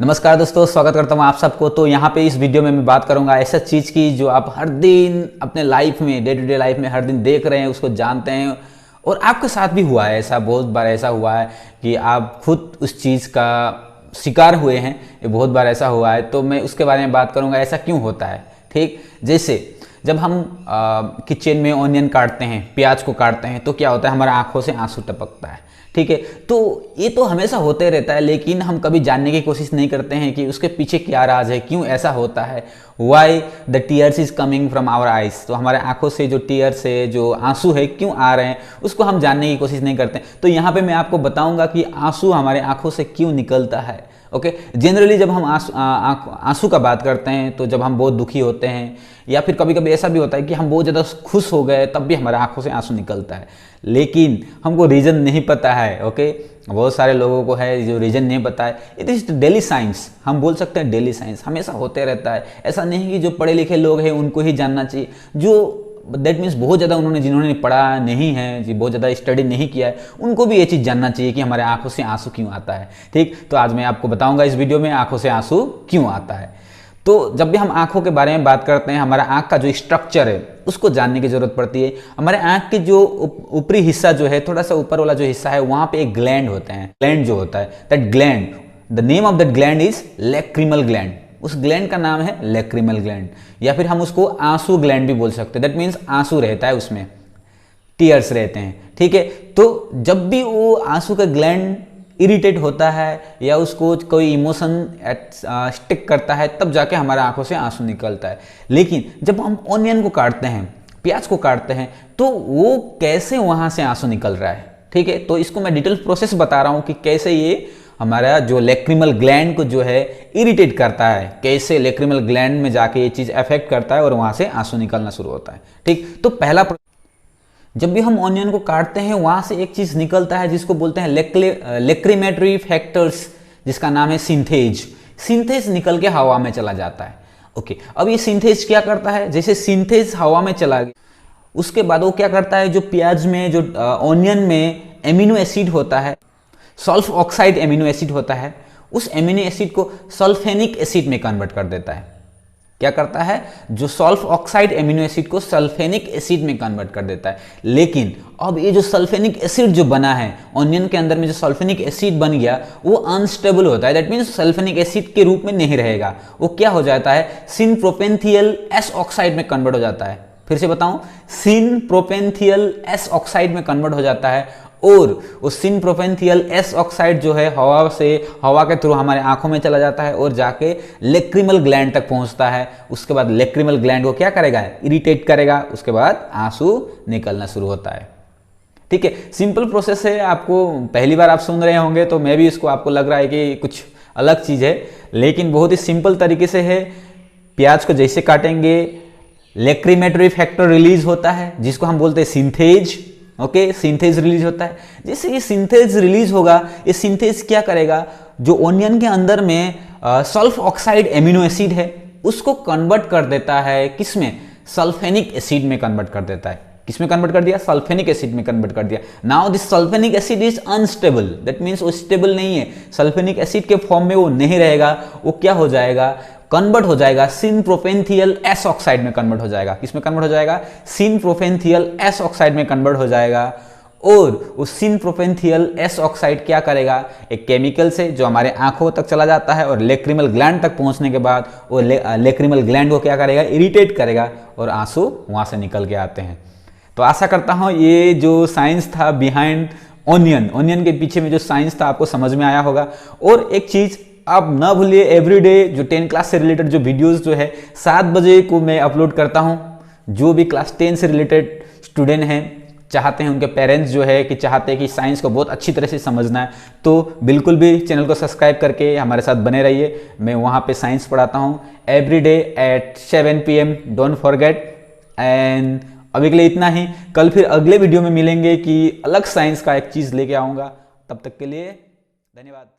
नमस्कार दोस्तों, स्वागत करता हूँ आप सबको। तो यहाँ पे इस वीडियो में मैं बात करूँगा ऐसा चीज़ की जो आप हर दिन अपने लाइफ में, डे टू डे लाइफ में हर दिन देख रहे हैं, उसको जानते हैं और आपके साथ भी हुआ है। ऐसा बहुत बार ऐसा हुआ है कि आप खुद उस चीज़ का शिकार हुए हैं। ये बहुत बार ऐसा हुआ है, तो मैं उसके बारे में बात करूँगा ऐसा क्यों होता है। ठीक, जैसे जब हम किचन में ऑनियन काटते हैं, प्याज को काटते हैं, तो क्या होता है, हमारे आंखों से आंसू टपकता है। ठीक है, तो ये तो हमेशा होते रहता है, लेकिन हम कभी जानने की कोशिश नहीं करते हैं कि उसके पीछे क्या राज है, क्यों ऐसा होता है। Why the tears is coming from our eyes. तो हमारे आंखों से जो टीयर्स है, जो आंसू है, क्यों आ रहे हैं, उसको हम जानने की कोशिश नहीं करते। तो यहाँ पे मैं आपको बताऊंगा कि आंसू हमारे आंखों से क्यों निकलता है। ओके, जनरली जब हम आंसू का बात करते हैं, तो जब हम बहुत दुखी होते हैं या फिर कभी कभी ऐसा भी होता है कि हम बहुत ज़्यादा खुश हो गए, तब भी हमारे आंखों से आंसू निकलता है, लेकिन हमको रीज़न नहीं पता है। ओके, बहुत सारे लोगों को है जो रीज़न नहीं पता है। इट इज़ डेली साइंस, हम बोल सकते हैं डेली साइंस, हमेशा होते रहता है। ऐसा नहीं कि जो पढ़े लिखे लोग हैं उनको ही जानना चाहिए, जो दैट मीन्स बहुत ज़्यादा जिन्होंने पढ़ा नहीं है, जी बहुत ज़्यादा स्टडी नहीं किया है, उनको भी ये चीज़ जानना चाहिए कि हमारे आंखों से आंसू क्यों आता है। ठीक, तो आज मैं आपको बताऊंगा इस वीडियो में आंखों से आंसू क्यों आता है। तो जब भी हम आंखों के बारे में बात करते हैं, हमारा आंख का जो स्ट्रक्चर है उसको जानने की जरूरत पड़ती है। हमारे आंख के जो ऊपरी हिस्सा जो है, थोड़ा सा ऊपर वाला जो हिस्सा है, वहाँ पे एक ग्लैंड होते हैं। ग्लैंड जो होता है, that gland, the name of that gland is lacrimal gland. उस ग्लैंड का नाम है लैक्रिमल ग्लैंड, या फिर हम उसको आंसू ग्लैंड भी बोल सकते हैं। दैट मीन्स आंसू रहता है उसमें, टीयर्स रहते हैं। ठीक है, तो जब भी वो आंसू का ग्लैंड इरिटेट होता है या उसको कोई इमोशन स्टिक करता है, तब जाके हमारे आंखों से आंसू निकलता है। लेकिन जब हम ऑनियन को काटते हैं, प्याज को काटते हैं, तो वो कैसे वहां से आंसू निकल रहा है। ठीक है, तो इसको मैं डिटेल प्रोसेस बता रहा हूं कि कैसे ये हमारा जो लेक्रिमल ग्लैंड को जो है इरिटेट करता है, कैसे लेक्रिमल ग्लैंड में जाके ये चीज अफेक्ट करता है और वहां से आंसू निकलना शुरू होता है। ठीक, तो पहला, जब भी हम ऑनियन को काटते हैं वहां से एक चीज निकलता है जिसको बोलते हैं लेक्रिमेटरी फैक्टर्स, जिसका नाम है सिंथेज। सिंथेज निकल के हवा में चला जाता है। ओके, अब ये सिंथेज क्या करता है, जैसे सिंथेज हवा में चला गया, उसके बाद वो क्या करता है, जो प्याज में, जो ऑनियन में एमिनो एसिड होता है, सल्फ ऑक्साइड एमिनो एसिड होता है, उस एमिनो एसिड को सल्फेनिक एसिड में कन्वर्ट कर देता है। क्या करता है, जो सल्फ ऑक्साइड एमिनो एसिड को सल्फेनिक एसिड में कन्वर्ट कर देता है। लेकिन अब ये जो सल्फेनिक एसिड जो बना है ऑनियन के अंदर में, जो सल्फेनिक एसिड बन गया, वो अनस्टेबल होता है। दैट मीन्स सल्फेनिक एसिड के रूप में नहीं रहेगा, वो क्या हो जाता है, सिन प्रोपेंथियल एस ऑक्साइड में कन्वर्ट हो जाता है। फिर से बताऊं, सिन प्रोपेंथियल एस ऑक्साइड में कन्वर्ट हो जाता है, और उस सिन प्रोपेंथियल एस ऑक्साइड जो है हवा के थ्रू हमारे आंखों में चला जाता है और जाके लेक्रिमल ग्लैंड तक पहुंचता है। उसके बाद लेक्रिमल ग्लैंड को क्या करेगा, इरिटेट करेगा, उसके बाद आंसू निकलना शुरू होता है। ठीक है, सिंपल प्रोसेस है। आपको पहली बार आप सुन रहे होंगे तो मैं भी इसको, आपको लग रहा है कि कुछ अलग चीज है, लेकिन बहुत ही सिंपल तरीके से है। प्याज को जैसे काटेंगे, लेक्रिमेटरी फैक्टर रिलीज होता है, जिसको हम बोलते हैं सिंथेज। ओके, सिंथेज रिलीज होता है। जैसे ये सिंथेज रिलीज होगा, ये सिंथेज क्या करेगा, जो ओनियन के अंदर में सल्फ ऑक्साइड एमिनो एसिड है, उसको कन्वर्ट कर देता है किसमें, सल्फेनिक एसिड में कन्वर्ट कर देता है। किसमें कन्वर्ट कर दिया, सल्फेनिक एसिड में कन्वर्ट कर दिया। Now this sulphenic acid is unstable, that means वो स्टेबल नहीं है, सल्फेनिक एसिड के फॉर्म में वो नहीं रहेगा। वो क्या हो जाएगा, कन्वर्ट हो जाएगा सिन प्रोपेंथियल एस ऑक्साइड में कन्वर्ट हो जाएगा। किसमें कन्वर्ट हो जाएगा, सिन प्रोपेंथियल एस ऑक्साइड में कन्वर्ट हो जाएगा। और उस सिन प्रोपेंथियल एस ऑक्साइड क्या करेगा, एक केमिकल से जो हमारे आंखों तक चला जाता है और लेक्रिमल ग्लैंड तक पहुंचने के बाद वो लेक्रिमल ग्लैंड को क्या करेगा, इरिटेट करेगा और आंसू वहां से निकल के आते हैं। तो आशा करता हूं ये जो साइंस था बिहाइंड ऑनियन के पीछे में जो साइंस था, आपको समझ में आया होगा। और एक चीज आप ना भूलिए, एवरीडे जो 10 क्लास से रिलेटेड जो वीडियोस जो है 7 बजे को मैं अपलोड करता हूं। जो भी क्लास 10 से रिलेटेड स्टूडेंट हैं, चाहते हैं, उनके पेरेंट्स जो है कि चाहते हैं कि साइंस को बहुत अच्छी तरह से समझना है, तो बिल्कुल भी चैनल को सब्सक्राइब करके हमारे साथ बने रहिए। मैं वहाँ पे साइंस पढ़ाता हूँ everyday at 7 PM, don't forget. And अभी के लिए इतना ही, कल फिर अगले वीडियो में मिलेंगे कि अलग साइंस का एक चीज़ लेके आऊँगा। तब तक के लिए धन्यवाद।